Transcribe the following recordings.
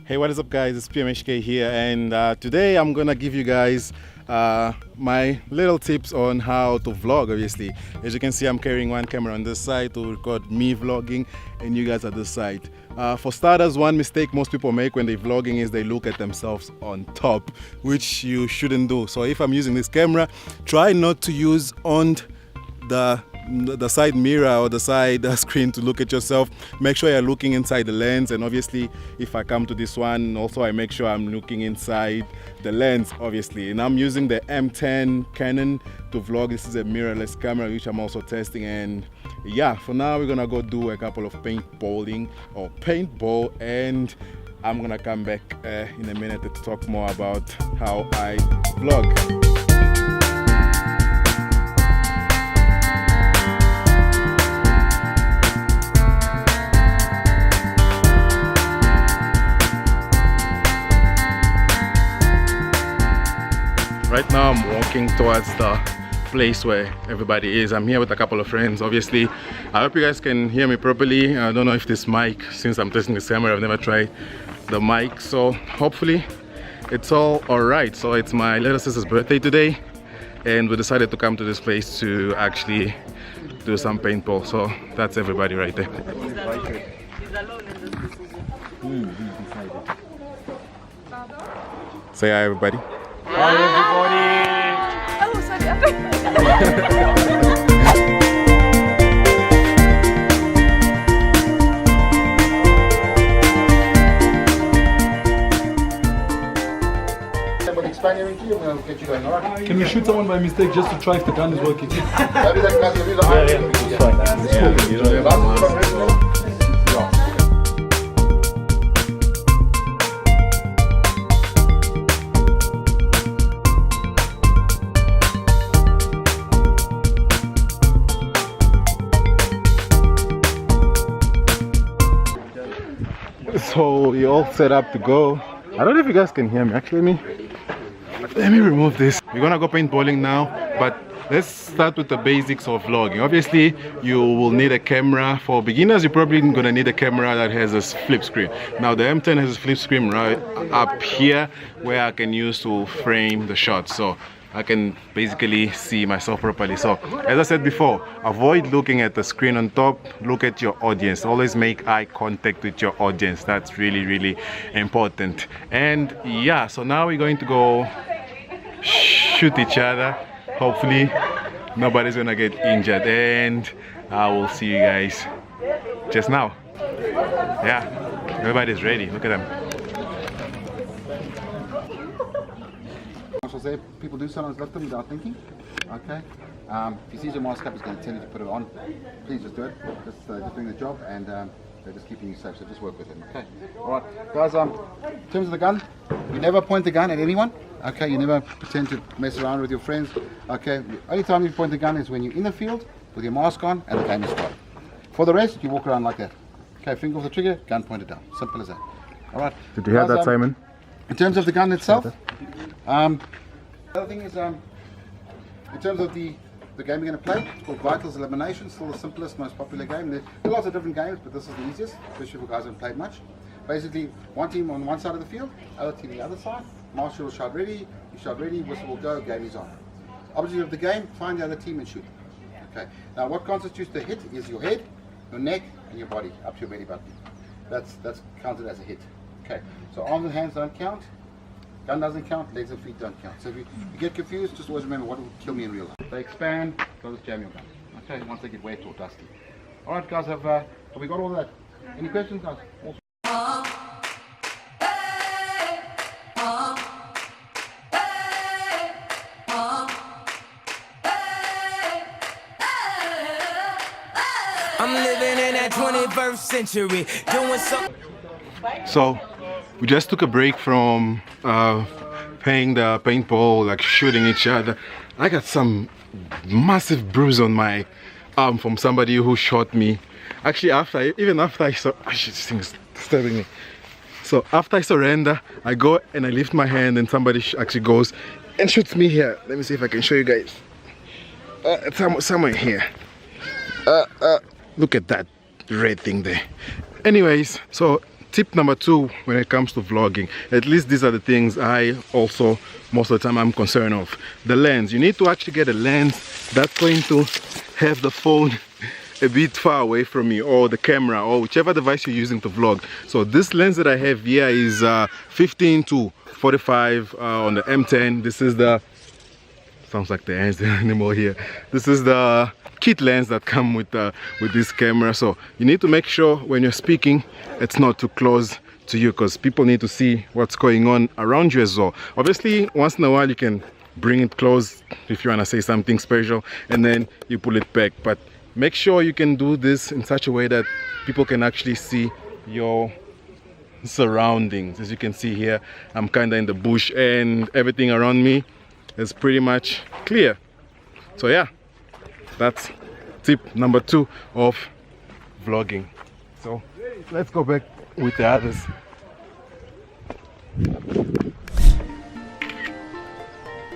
Hey, what is up guys, it's PMHK here, and today I'm gonna give you guys my little tips on how to vlog. Obviously, as you can see, I'm carrying one camera on this side to record me vlogging and you guys at this side. For starters, one mistake most people make when they're vlogging is they look at themselves on top, which you shouldn't do. So if I'm using this camera, try not to use on the side mirror or the side screen to look at yourself. Make sure you're looking inside the lens, and obviously if I come to this one also I make sure I'm looking inside the lens, obviously. And I'm using the M10 Canon to vlog. This is a mirrorless camera which I'm also testing, and yeah, for now we're gonna go do a couple of paintballing or paintball, and I'm gonna come back in a minute to talk more about how I vlog. Right now I'm walking towards the place where everybody is. I'm here with a couple of friends, obviously. I hope you guys can hear me properly. I don't know if this mic, since I'm testing this camera, I've never tried the mic, so hopefully it's all alright. So it's my little sister's birthday today, and we decided to come to this place to actually do some paintball. So that's everybody right there. He's alone in this Say hi everybody. Hi everybody! Oh, sorry. Can we shoot someone by mistake just to try if the gun is working? So we all set up to go. I don't know if you guys can hear me. Actually, let me remove this. We're gonna go paintballing now, but let's start with the basics of vlogging. Obviously, you will need a camera. For beginners, you're probably gonna need a camera that has a flip screen. Now the M10 has a flip screen right up here where I can use to frame the shot, so I can basically see myself properly. So as I said before, avoid looking at the screen on top. Look at your audience. Always make eye contact with your audience. That's really important. And yeah, so now we're going to go shoot each other. Hopefully nobody's gonna get injured, and I will see you guys just now. Yeah, everybody's ready. Look at them. Say people do sometimes lift them without thinking. Okay. If he sees your mask up, he's going to tell you to put it on. Please just do it. Just doing the job, and they're just keeping you safe. So just work with him. Okay. All right, guys. In terms of the gun, you never point the gun at anyone. Okay. You never pretend to mess around with your friends. Okay. The only time you point the gun is when you're in the field with your mask on and the game is started. For the rest, you walk around like that. Okay. Finger off the trigger, gun pointed down. Simple as that. All right. Did you hear that, Simon? In terms of the gun itself. The other thing is, in terms of the game we're going to play, it's called Vitals Elimination. Still the simplest, most popular game. There are lots of different games, but this is the easiest, especially for guys who haven't played much. Basically, one team on one side of the field, other team on the other side. Marshal will shout ready, you shout ready, whistle will go, game is on. Objective of the game, find the other team and shoot. Okay. Now, what constitutes the hit is your head, your neck, and your body, up to your belly button. That's counted as a hit. Okay. So arms and hands don't count. Gun doesn't count, legs and feet don't count. So if you get confused, just always remember what will kill me in real life. They expand, so just jam your gun. Okay, once they get wet or dusty. Alright guys, have we got all that? Any questions guys? Awesome. I'm living in that 21st century, doing something. So we just took a break from playing the paintball, like shooting each other. I got some massive bruise on my arm from somebody who shot me. Actually, even after I saw, this thing is disturbing me. So after I surrender, I go and I lift my hand, and somebody actually goes and shoots me here. Let me see if I can show you guys. It's somewhere here. Look at that red thing there. Anyways, so tip number 2 when it comes to vlogging, at least these are the things I also most of the time I'm concerned of. The lens. You need to actually get a lens that's going to have the phone a bit far away from you, or the camera, or whichever device you're using to vlog. So this lens that I have here is 15 to 45 on the M10. This is the, sounds like the ants anymore here. This is the kit lens that come with this camera. So you need to make sure when you're speaking it's not too close to you, because people need to see what's going on around you as well. Obviously once in a while you can bring it close if you want to say something special, and then you pull it back, but make sure you can do this in such a way that people can actually see your surroundings. As you can see here, I'm kind of in the bush and everything around me is pretty much clear. So yeah, that's tip number 2 of vlogging. So let's go back with the others.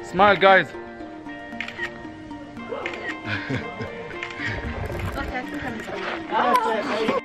Smile, guys. Okay,